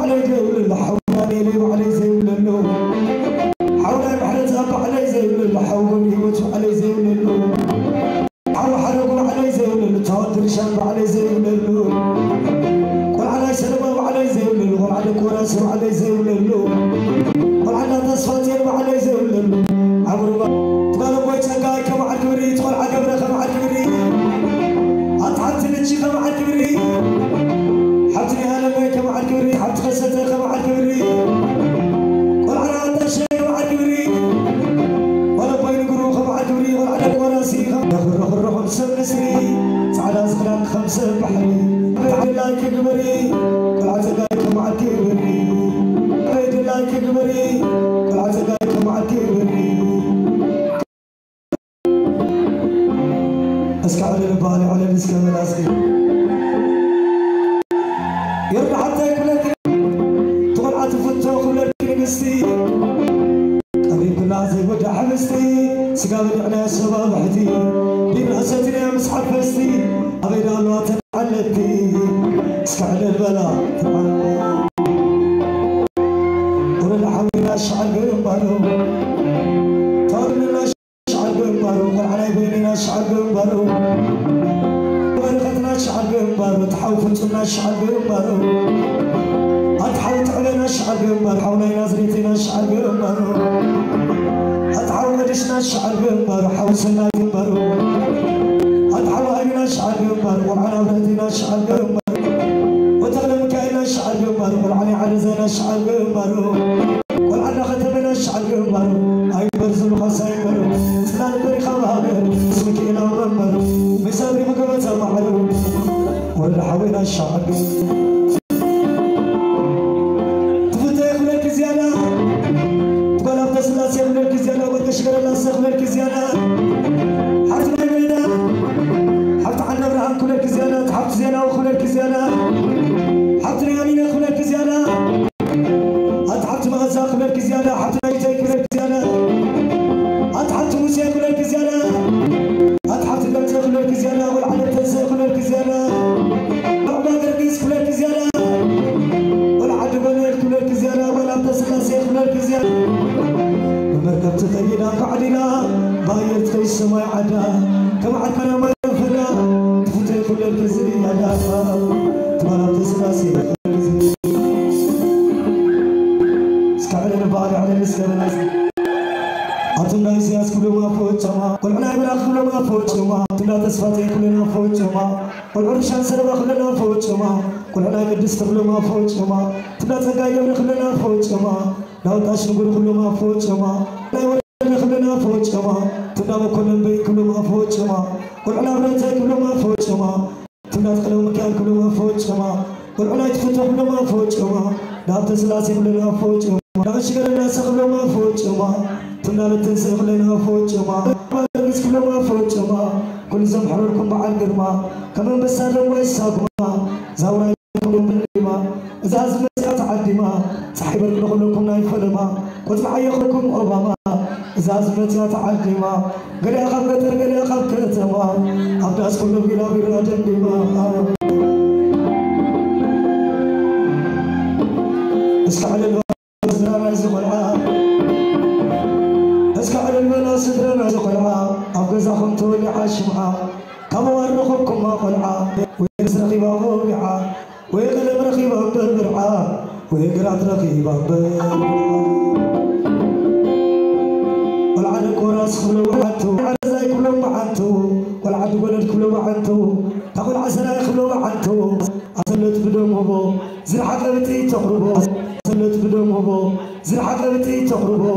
علي زول الحولاني لي وعلي زول اللو حولا بحرز أبا علي زول الحولاني وعلي زول اللو حول حرق علي زول التواتر شاب علي زول اللو قل علي سلمى وعلي زول اللو قل علي كوراس وعلي زول اللو قل علي تصفاتين وعلي زول اللو عمرو تقال بوي تنقاي كم على الكبري تقول على قبره كم على الكبري أطعمت لتشي كم على الكبري حبتني هلا بيك كم على الكبري حبت خسرتك كم على الكبري قل على هذا الشيء كم على الكبري ولا بين قروخ كم على الكبري قل على وراسي خم روح مسم نسري تعال أزغلان خمسة بحري بيد لايك الكبري قل عتقاي كم على الكبري بيد لايك الكبري قل عتقاي كم على الكبري اسكع على البالي على الاسكا والاسكي يرجع حتى يكلك تقول عتفتو كلك نقستي قريب كلها زي وجع حبستي سقابل على الشباب حتي بين رأستي يا مسحب فستي أبيد الله تنعلتي اسكع على البلا قول الحمد أشعل بمبارو طارنا أشعل بمبارو قل علي بيننا أشعل بمبارو برقتنا أشعل بمبارو تحوفتنا أشعل بمبارو أتحوت علينا أشعل بمبارو حولي نازريتنا أشعل بمبارو أتحول قدشنا أشعل بمبارو حوسنا بمبارو أتحول أجنا أشعل بمبارو وعلى أولادنا أشعل بمبارو وتغلب كائنا أشعل بمبارو والعني عرزنا أشعل بمبارو والعنا ختمنا أشعل بمبارو هاي برزل وخاصاي بمبارو سلال بري خبابر اسمك إنا ومبارو مسابري مقبتا معلو ولا حوينا أشعل بمبارو تفتح لك زيادة تقول أبدا سلاسي لك زيادة وتشكر الله سخلك زيادة حتى بينا حتى عنا برهان كلك زيادة حتى زيادة وخلك زيادة حتى ريامين خلك زيادة حتى مغزا خلك زيادة حتى نيتي خلك زيادة حتى موسى خلك زيادة حتى اللمسة خلك زيادة والعلم تنسى خلك زيادة وعما قرقيس خلك زيادة والعدو بنيك خلك زيادة والأبدا سلاسي خلك زيادة مركب تتقينا قعدنا بايرت في السماء عدا كم عدنا ما ينفنا تفتح كل الكزري عدا تمانا تسلاسي اسكعنا نبالي على الاسكال أتمنى يسياس كل ما فوت شما قل عنا بلا كل ما فوت شما تمنى تسفاتي كلنا فوت شما قل عرشان سربا كلنا فوت شما قل عنا قدست كل ما فوت شما تمنى تقايم كلنا فوت شما لا تشنقل كل ما فوت شما لا ولد كلنا فوت شما تمنى كل البيت كل ما فوت شما قل عنا بلاتي كل ما فوت شما تمنى تخلو مكان كل ما فوت شما قل عنا يتفتح كل ما فوت شما لا تسلاسي كلنا فوت شما لا تشكر الناس كل ما فوت شما تمنى للتنسي كلنا فوت شما ما كل ما فوت شما كل زم حروركم مع القرما كمان بس هذا ويساقما زاورا كلهم بالليما إذا أزمت أتعدما صاحب كلكم نايف لما قلت معي أخوكم أوباما إذا أزمت أتعدما قال يا أخاف كتر قال يا أخاف كتما أبدا أسكن بلا بلا دندما اسكع على الوزن رزق العام اسكع على المناصب رزق العام أبقى خمتوا اللي عاش معاه كما ورخكم ما قلعا ويسرقي بابو بعا ويقلب رخيبا بربرعا ويقرأت رخيبا بربرعا والعدد كوراس كله وعنتو عزاي كله وعنتو والعدد ولد كله وعنتو تقول عسراي كله وعنتو أصلت بدمه زرحة لبتي تقربو أصلت بدمه زرحة لبتي تقربو